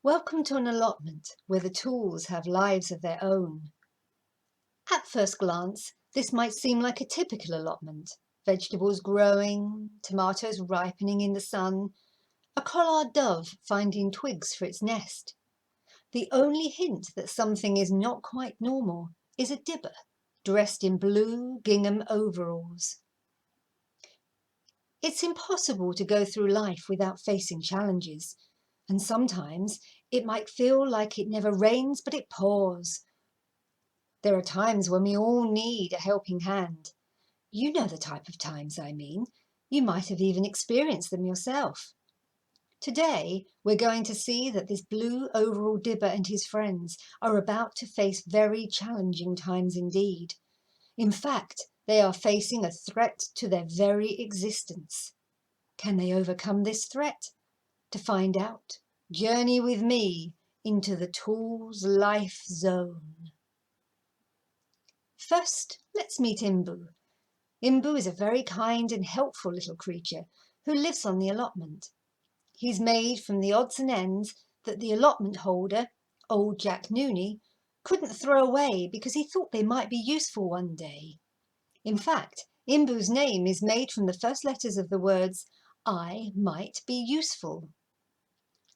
Welcome to an allotment where the tools have lives of their own. At first glance, this might seem like a typical allotment. Vegetables growing, tomatoes ripening in the sun, a collard dove finding twigs for its nest. The only hint that something is not quite normal is a dibber dressed in blue gingham overalls. It's impossible to go through life without facing challenges, and sometimes it might feel like it never rains but it pours. There are times when we all need a helping hand. You know the type of times I mean. You might have even experienced them yourself. Today, we're going to see that this blue overall dibber and his friends are about to face very challenging times indeed. In fact, they are facing a threat to their very existence. Can they overcome this threat? To find out, journey with me into the Tools Life Zone. First, let's meet Imbu. Imbu is a very kind and helpful little creature who lives on the allotment. He's made from the odds and ends that the allotment holder, old Jack Nooney, couldn't throw away because he thought they might be useful one day. In fact, Imbu's name is made from the first letters of the words, I might be useful.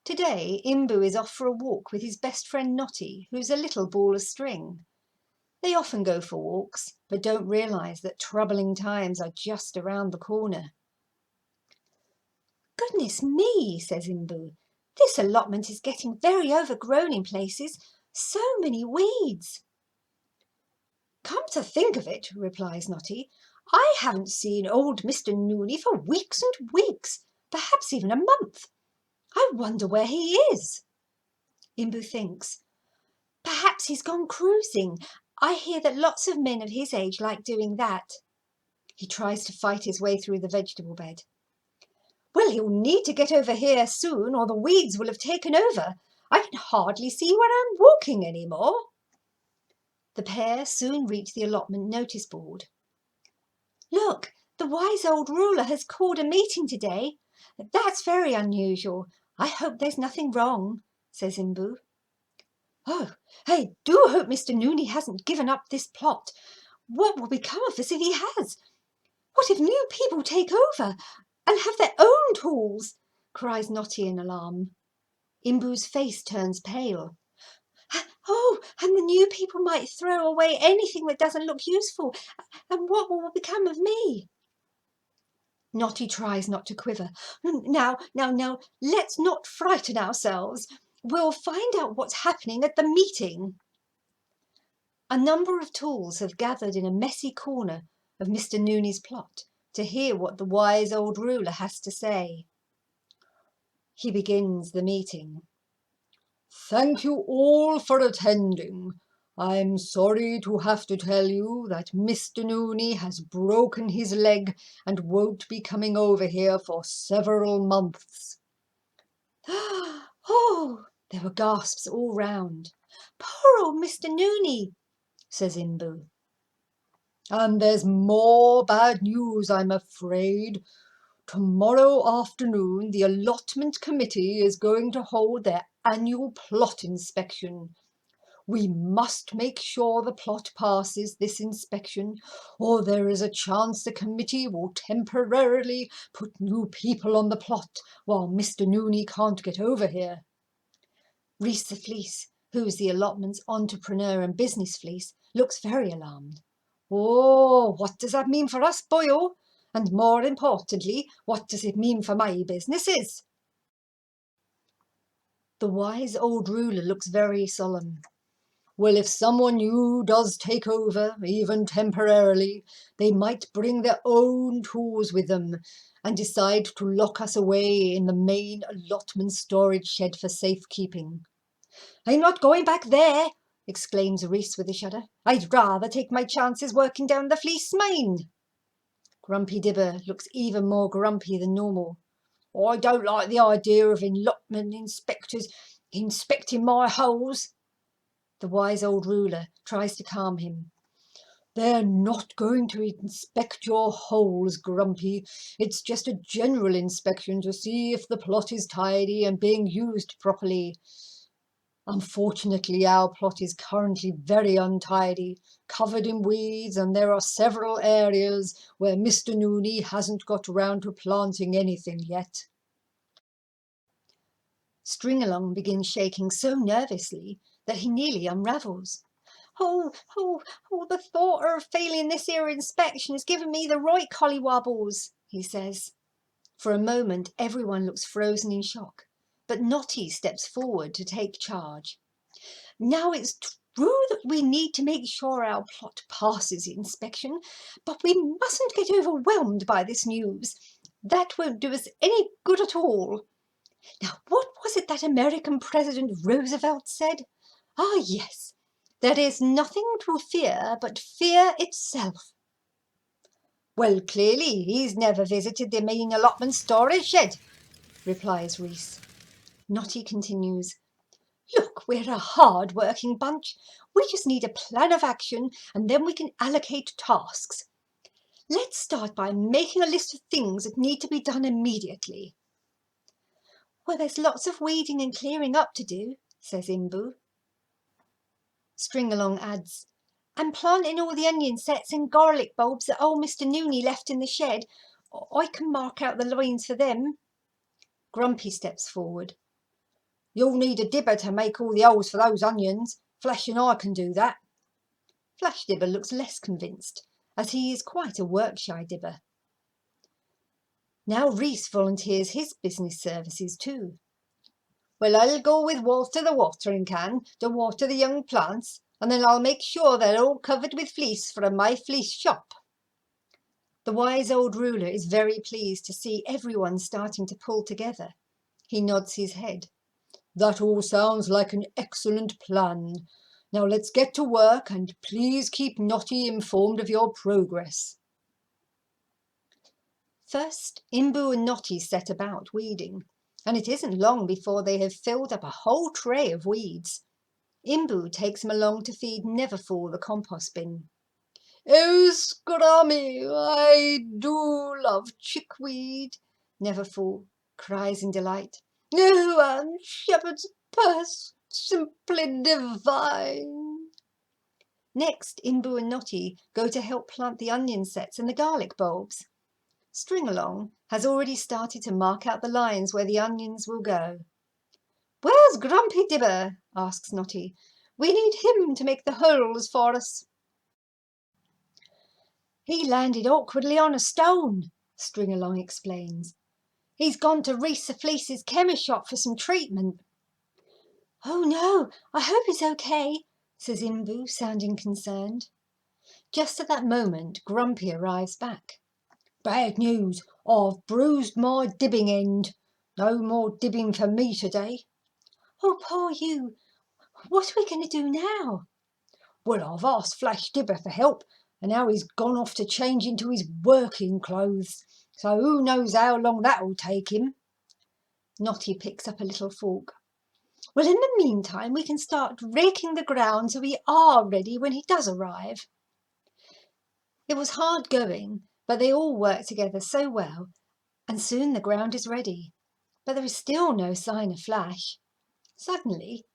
Today, Imbu is off for a walk with his best friend Notty, who's a little ball of string. They often go for walks, but don't realise that troubling times are just around the corner. Goodness me, says Imbu. This allotment is getting very overgrown in places. So many weeds. Come to think of it, replies Notty, I haven't seen old Mr. Nooney for weeks and weeks, perhaps even a month. I wonder where he is. Imbu thinks, perhaps he's gone cruising. I hear that lots of men of his age like doing that. He tries to fight his way through the vegetable bed. Well, he'll need to get over here soon or the weeds will have taken over. I can hardly see where I'm walking anymore. The pair soon reach the allotment notice board. Look, the wise old ruler has called a meeting today. That's very unusual. I hope there's nothing wrong, says Imbu. Oh, I do hope Mr. Nooney hasn't given up this plot. What will become of us if he has? What if new people take over and have their own tools? Cries Notty in alarm. Imbu's face turns pale. Oh, and the new people might throw away anything that doesn't look useful. And what will become of me? Notty tries not to quiver. Now, let's not frighten ourselves. We'll find out what's happening at the meeting. A number of tools have gathered in a messy corner of Mr. Nooney's plot to hear what the wise old ruler has to say. He begins the meeting. Thank you all for attending. I'm sorry to have to tell you that Mr. Nooney has broken his leg and won't be coming over here for several months. Oh, there were gasps all round. Poor old Mr. Nooney, says Imbu. And there's more bad news, I'm afraid. Tomorrow afternoon, the allotment committee is going to hold their annual plot inspection. We must make sure the plot passes this inspection, or there is a chance the committee will temporarily put new people on the plot while Mr. Nooney can't get over here. Reese the Fleece, who is the allotment's entrepreneur and business fleece, looks very alarmed. Oh, what does that mean for us, boyo? And more importantly, what does it mean for my businesses? The wise old ruler looks very solemn. Well, if someone new does take over, even temporarily, they might bring their own tools with them and decide to lock us away in the main allotment storage shed for safekeeping. I'm not going back there, exclaims Reese with a shudder. I'd rather take my chances working down the fleece mine. Grumpy Dibber looks even more grumpy than normal. I don't like the idea of allotment inspectors inspecting my holes. The wise old ruler tries to calm him. They're not going to inspect your holes, Grumpy. It's just a general inspection to see if the plot is tidy and being used properly. Unfortunately, our plot is currently very untidy, covered in weeds, and there are several areas where Mr. Nooney hasn't got round to planting anything yet. Stringalong begins shaking so nervously that he nearly unravels. Oh, oh, oh, the thought of failing this here inspection has given me the right collywobbles, he says. For a moment, everyone looks frozen in shock, but Notty steps forward to take charge. Now, it's true that we need to make sure our plot passes inspection, but we mustn't get overwhelmed by this news. That won't do us any good at all. Now, what was it that American President Roosevelt said? Ah, yes, there is nothing to fear but fear itself. Well, clearly he's never visited the main allotment storage shed, replies Reese. Notty continues, Look, we're a hard-working bunch. We just need a plan of action and then we can allocate tasks. Let's start by making a list of things that need to be done immediately. Well, there's lots of weeding and clearing up to do, says Imbu. Stringalong adds, and planting all the onion sets and garlic bulbs that old Mr. Nooney left in the shed. I can mark out the lines for them. Grumpy steps forward. You'll need a dibber to make all the holes for those onions. Flash and I can do that. Flash Dibber looks less convinced, as he is quite a work-shy dibber. Now Reese volunteers his business services too. Well, I'll go with Walter the watering can to water the young plants, and then I'll make sure they're all covered with fleece from my fleece shop. The wise old ruler is very pleased to see everyone starting to pull together. He nods his head. That all sounds like an excellent plan. Now let's get to work and please keep Notty informed of your progress. First, Imbu and Notty set about weeding, and it isn't long before they have filled up a whole tray of weeds. Imbu takes him along to feed Neverfull the compost bin. Oh, Scrummy, I do love chickweed, Neverfull cries in delight. Oh, and shepherd's purse, simply divine. Next, Imbu and Notty go to help plant the onion sets and the garlic bulbs. Stringalong has already started to mark out the lines where the onions will go. Where's Grumpy Dibber? Asks Notty. We need him to make the holes for us. He landed awkwardly on a stone, Stringalong explains. He's gone to Reese the Fleece's chemist shop for some treatment. Oh no, I hope he's okay, says Imbu, sounding concerned. Just at that moment, Grumpy arrives back. Bad news, I've bruised my dibbing end. No more dibbing for me today. Oh, poor you. What are we going to do now? Well, I've asked Flash Dibber for help, and now he's gone off to change into his working clothes. So who knows how long that'll take him. Notty picks up a little fork. Well, in the meantime, we can start raking the ground so we are ready when he does arrive. It was hard going, but they all work together so well, and soon the ground is ready. But there is still no sign of Flash. Suddenly,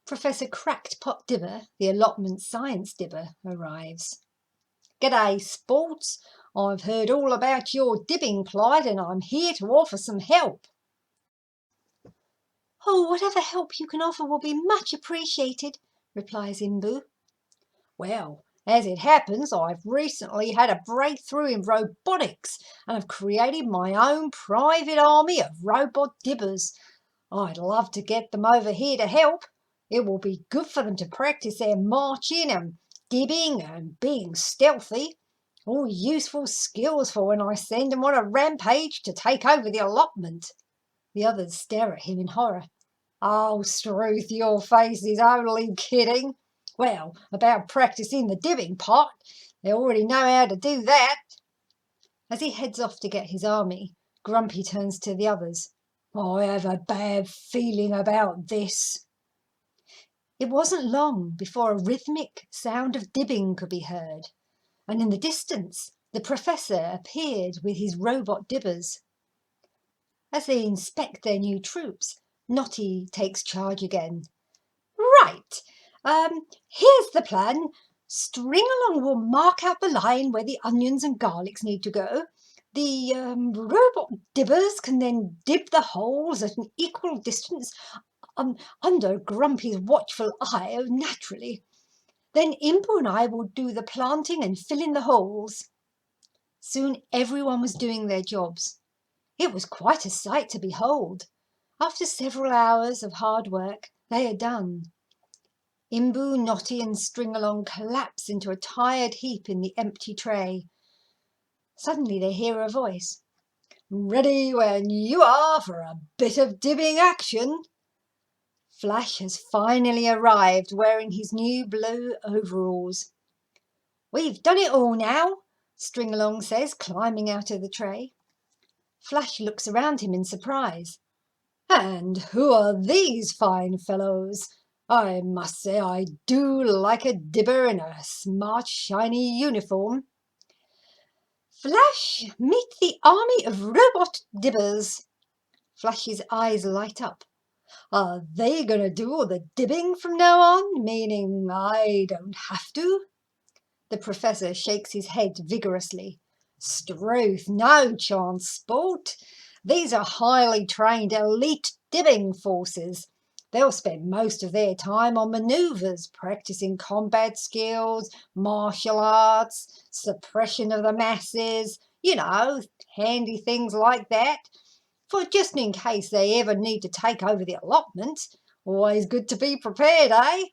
Professor Cracked-Pot Dibber, the allotment science dibber, arrives. G'day, sports. I've heard all about your dibbing plight and I'm here to offer some help. Oh, whatever help you can offer will be much appreciated, replies Imbu. Well, as it happens, I've recently had a breakthrough in robotics and have created my own private army of robot dibbers. I'd love to get them over here to help. It will be good for them to practice their marching and dibbing and being stealthy. All useful skills for when I send them on a rampage to take over the allotment. The others stare at him in horror. Oh, Struth, your face is only kidding. Well, about practising the dibbing part, they already know how to do that. As he heads off to get his army, Grumpy turns to the others. I have a bad feeling about this. It wasn't long before a rhythmic sound of dibbing could be heard, and in the distance the professor appeared with his robot dibbers. As they inspect their new troops, Notty takes charge again. Right, here's the plan. String-along will mark out the line where the onions and garlics need to go. The robot dibbers can then dib the holes at an equal distance under Grumpy's watchful eye, naturally. Then Impu and I will do the planting and fill in the holes. Soon everyone was doing their jobs. It was quite a sight to behold. After several hours of hard work, they are done. Imbu, Knotty and Stringalong collapse into a tired heap in the empty tray. Suddenly they hear a voice. "Ready when you are for a bit of dibbing action." Flash has finally arrived wearing his new blue overalls. "We've done it all now," Stringalong says, climbing out of the tray. Flash looks around him in surprise. "And who are these fine fellows? I must say I do like a dibber in a smart, shiny uniform." "Flash, meet the army of robot dibbers." Flash's eyes light up. "Are they going to do all the dibbing from now on, meaning I don't have to?" The professor shakes his head vigorously. "Struth, no chance, sport. These are highly trained elite dibbing forces. They'll spend most of their time on manoeuvres, practicing combat skills, martial arts, suppression of the masses, handy things like that, for just in case they ever need to take over the allotment. Always good to be prepared, eh?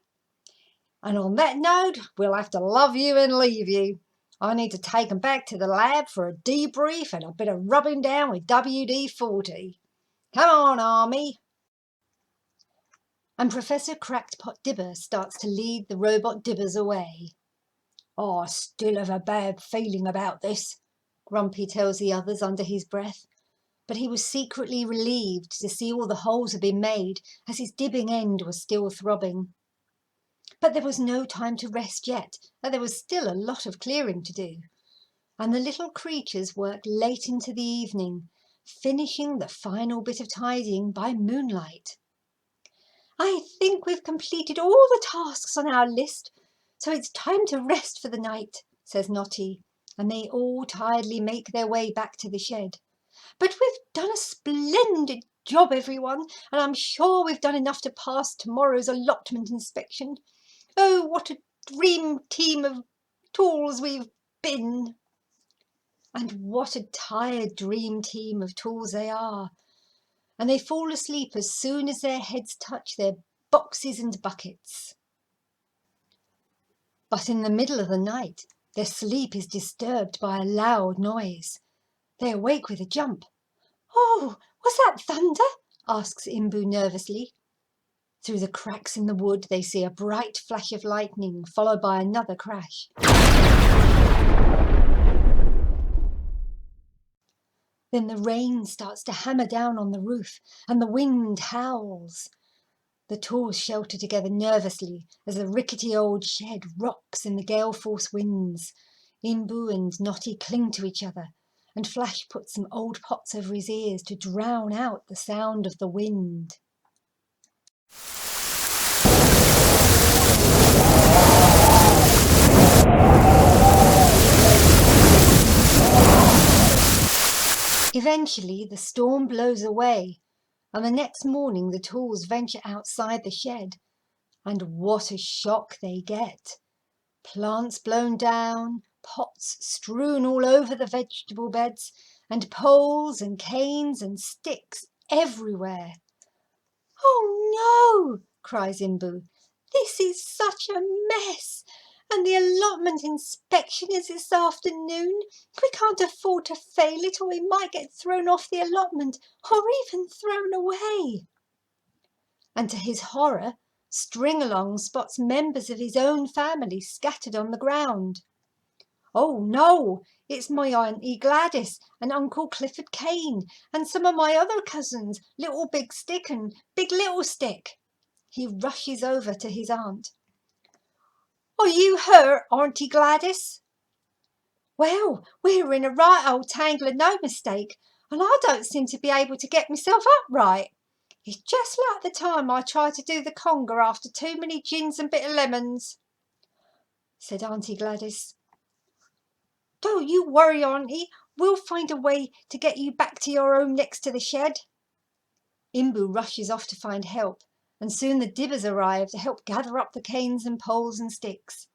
And on that note, we'll have to love you and leave you. I need to take 'em back to the lab for a debrief and a bit of rubbing down with WD-40. Come on, Army." And Professor Crackpot Dibber starts to lead the robot dibbers away. "I still have a bad feeling about this," Grumpy tells the others under his breath, but he was secretly relieved to see all the holes had been made, as his dibbing end was still throbbing. But there was no time to rest yet, and there was still a lot of clearing to do, and the little creatures worked late into the evening, finishing the final bit of tidying by moonlight. "I think we've completed all the tasks on our list, so it's time to rest for the night," says Knotty, and they all tiredly make their way back to the shed. "But we've done a splendid job, everyone, and I'm sure we've done enough to pass tomorrow's allotment inspection. Oh, what a dream team of tools we've been!" And what a tired dream team of tools they are. And they fall asleep as soon as their heads touch their boxes and buckets. But in the middle of the night, their sleep is disturbed by a loud noise. They awake with a jump. "Oh, was that thunder?" asks Imbu nervously. Through the cracks in the wood, they see a bright flash of lightning, followed by another crash. Then the rain starts to hammer down on the roof, and the wind howls. The tools shelter together nervously as the rickety old shed rocks in the gale-force winds. Imbu and Knotty cling to each other, and Flash puts some old pots over his ears to drown out the sound of the wind. Eventually the storm blows away, and the next morning the tools venture outside the shed, and what a shock they get. Plants blown down, pots strewn all over the vegetable beds, and poles and canes and sticks everywhere. "Oh no!" cries Imbu. "This is such a mess! And the allotment inspection is this afternoon. We can't afford to fail it, or we might get thrown off the allotment, or even thrown away." And to his horror, Stringalong spots members of his own family scattered on the ground. "Oh no, it's my Auntie Gladys and Uncle Clifford Kane, and some of my other cousins, Little Big Stick and Big Little Stick." He rushes over to his aunt. "Are you hurt, Auntie Gladys?" "Well, we're in a right old tangle of no mistake, and I don't seem to be able to get myself up right." It's just like the time I tried to do the conga after too many gins and bitter lemons, said Auntie Gladys. Don't you worry, Auntie. We'll find a way to get you back to your home next to the shed. Imbu rushes off to find help, and soon the Dibbers arrive to help gather up the canes and poles and sticks.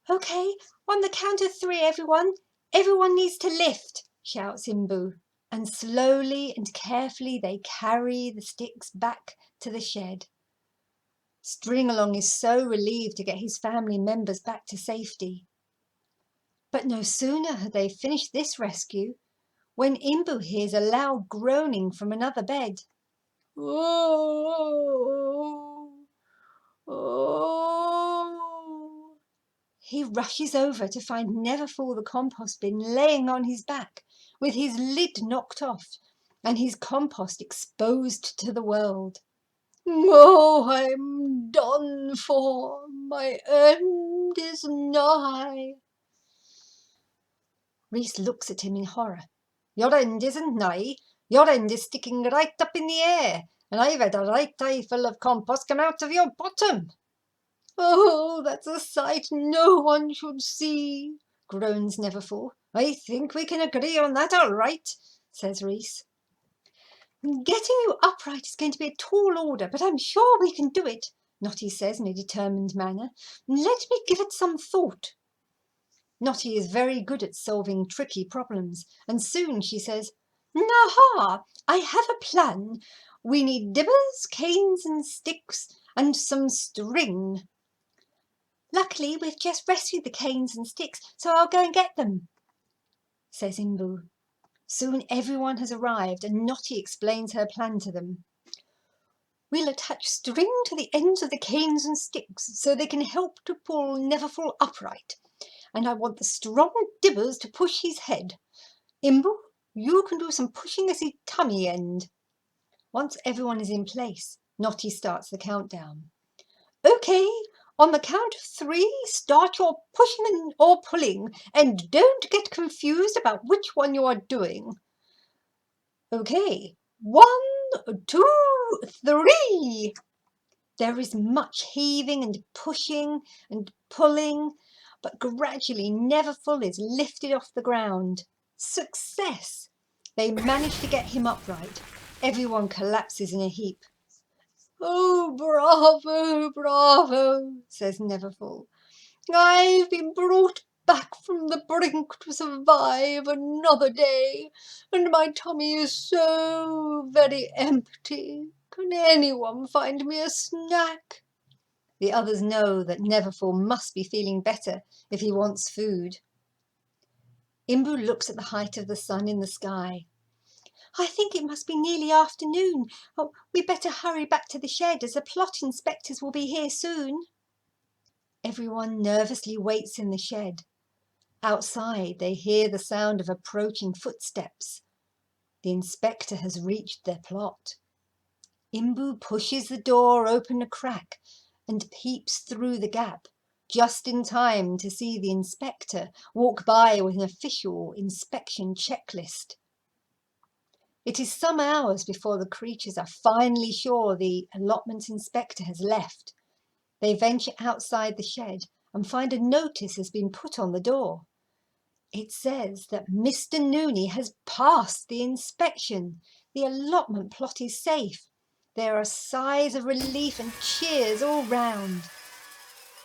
Okay, on the count of 3, everyone. Everyone needs to lift, shouts Imbu, and slowly and carefully they carry the sticks back to the shed. Stringalong is so relieved to get his family members back to safety. But no sooner had they finished this rescue when Imbu hears a loud groaning from another bed. Oh, oh. He rushes over to find Neverfull the compost bin laying on his back, with his lid knocked off and his compost exposed to the world. Oh, I'm done for. My end is nigh. Reese looks at him in horror. Your end isn't nigh. Your end is sticking right up in the air, and I've had a right eye full of compost come out of your bottom. Oh, that's a sight no one should see, groans Neverfull. I think we can agree on that all right, says Reese. Getting you upright is going to be a tall order, but I'm sure we can do it, Notty says in a determined manner. Let me give it some thought. Notty is very good at solving tricky problems, and soon she says, Aha! I have a plan. We need dibbers, canes and sticks, and some string. Luckily, we've just rescued the canes and sticks, so I'll go and get them, says Imbu. Soon everyone has arrived, and Notty explains her plan to them. We'll attach string to the ends of the canes and sticks so they can help to pull Neverfull upright. And I want the strong Dibbers to push his head. Imbu, you can do some pushing at his tummy end. Once everyone is in place, Notty starts the countdown. Okay, on the count of 3, start your pushing or pulling, and don't get confused about which one you are doing. Okay, 1, 2, 3. There is much heaving and pushing and pulling, but gradually Neverfull is lifted off the ground. Success! They manage to get him upright. Everyone collapses in a heap. Oh, bravo, bravo, says Neverfull. I've been brought back from the brink to survive another day, and my tummy is so very empty. Can anyone find me a snack? The others know that Neverfull must be feeling better if he wants food. Imbu looks at the height of the sun in the sky. I think it must be nearly afternoon. Oh, we'd better hurry back to the shed as the plot inspectors will be here soon. Everyone nervously waits in the shed. Outside, they hear the sound of approaching footsteps. The inspector has reached their plot. Imbu pushes the door open a crack and peeps through the gap, just in time to see the inspector walk by with an official inspection checklist. It is some hours before the creatures are finally sure the allotment inspector has left. They venture outside the shed and find a notice has been put on the door. It says that Mr. Nooney has passed the inspection. The allotment plot is safe. There are sighs of relief and cheers all round.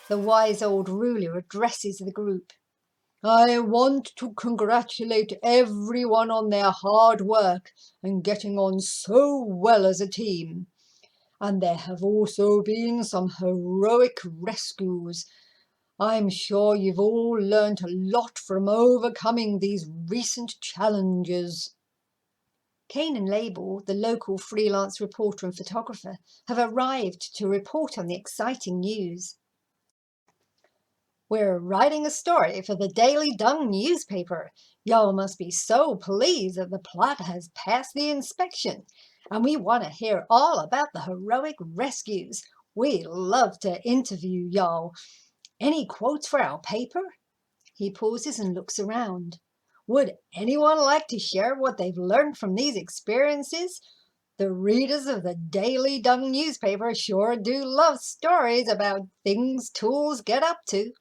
The wise old ruler addresses the group. I want to congratulate everyone on their hard work and getting on so well as a team. And there have also been some heroic rescues. I'm sure you've all learnt a lot from overcoming these recent challenges. Kane and Label, the local freelance reporter and photographer, have arrived to report on the exciting news. We're writing a story for the Daily Dung newspaper. Y'all must be so pleased that the plot has passed the inspection, and we want to hear all about the heroic rescues. We love to interview y'all. Any quotes for our paper? He pauses and looks around. Would anyone like to share what they've learned from these experiences? The readers of the Daily Dung newspaper sure do love stories about things tools get up to.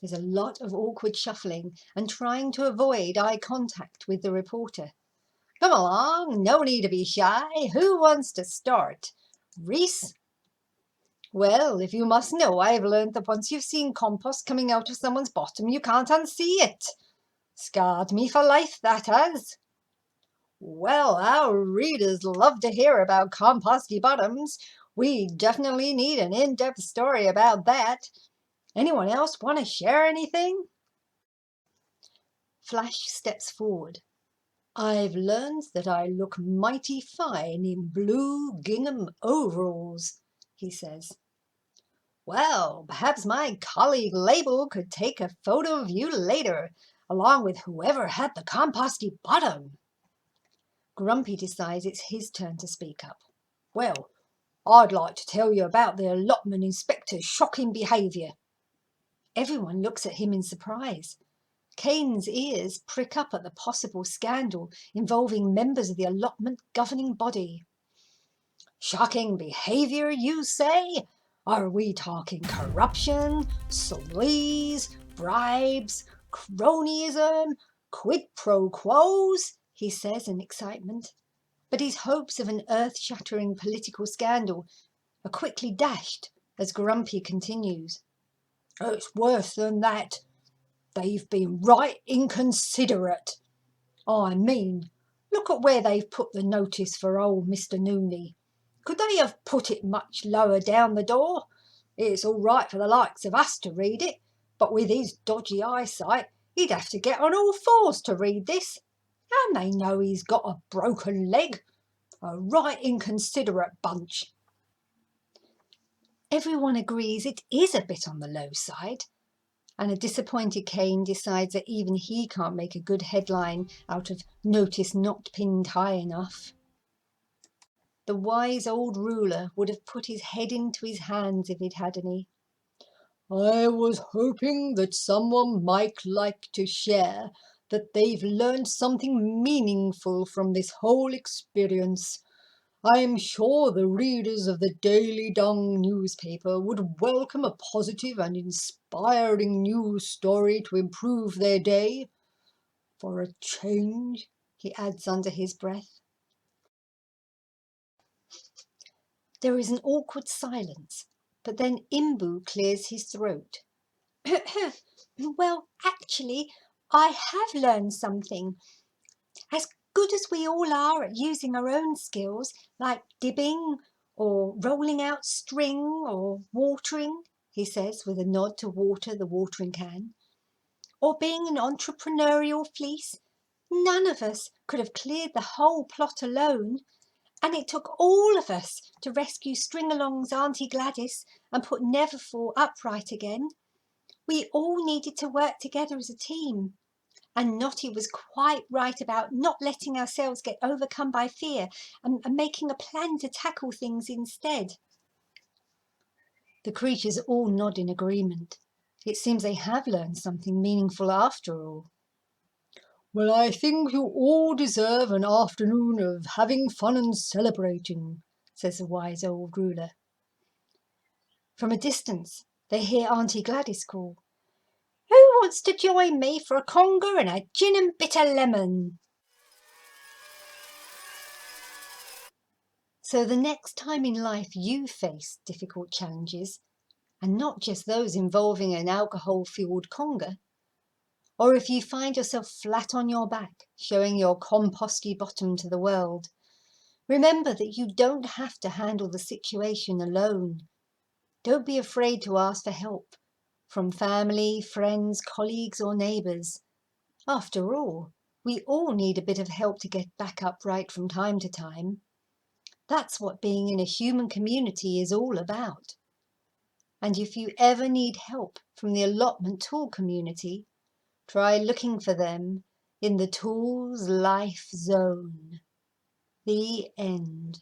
There's a lot of awkward shuffling and trying to avoid eye contact with the reporter. Come along, no need to be shy. Who wants to start? Reese? Well, if you must know, I've learned that once you've seen compost coming out of someone's bottom, you can't unsee it. Scarred me for life, that has. Well, our readers love to hear about composty bottoms. We definitely need an in-depth story about that. Anyone else want to share anything? Flash steps forward. I've learned that I look mighty fine in blue gingham overalls, he says. Well, perhaps my colleague Label could take a photo of you later, along with whoever had the composty bottom. Grumpy decides it's his turn to speak up. Well, I'd like to tell you about the allotment inspector's shocking behaviour. Everyone looks at him in surprise. Kane's ears prick up at the possible scandal involving members of the allotment governing body. Shocking behaviour, you say? Are we talking corruption, sleaze, bribes, cronyism, quid pro quos? He says in excitement. But his hopes of an earth-shattering political scandal are quickly dashed as Grumpy continues. It's worse than that. They've been right inconsiderate. I mean, look at where they've put the notice for old Mr. Nooney. Could they have put it much lower down the door? It's all right for the likes of us to read it, but with his dodgy eyesight, he'd have to get on all fours to read this. And they know he's got a broken leg. A right inconsiderate bunch. Everyone agrees it is a bit on the low side, and a disappointed Kane decides that even he can't make a good headline out of notice not pinned high enough. The wise old ruler would have put his head into his hands if he'd had any. I was hoping that someone might like to share that they've learned something meaningful from this whole experience. I am sure the readers of the Daily Dung newspaper would welcome a positive and inspiring news story to improve their day. For a change, he adds under his breath. There is an awkward silence, but then Imbu clears his throat. Well, actually, I have learned something. As good as we all are at using our own skills, like dibbing or rolling out string or watering, he says with a nod to water the watering can, or being an entrepreneurial fleece, none of us could have cleared the whole plot alone. And it took all of us to rescue String-along's Auntie Gladys and put Neverfall upright again. We all needed to work together as a team. And Notty was quite right about not letting ourselves get overcome by fear and making a plan to tackle things instead. The creatures all nod in agreement. It seems they have learned something meaningful after all. Well, I think you all deserve an afternoon of having fun and celebrating, says the wise old ruler. From a distance, they hear Auntie Gladys call, Who wants to join me for a conger and a gin and bitter lemon? So the next time in life you face difficult challenges, and not just those involving an alcohol-fueled conger, or if you find yourself flat on your back, showing your composty bottom to the world, remember that you don't have to handle the situation alone. Don't be afraid to ask for help from family, friends, colleagues or neighbours. After all, we all need a bit of help to get back upright from time to time. That's what being in a human community is all about. And if you ever need help from the allotment tool community, try looking for them in the Tools Life Zone. The end.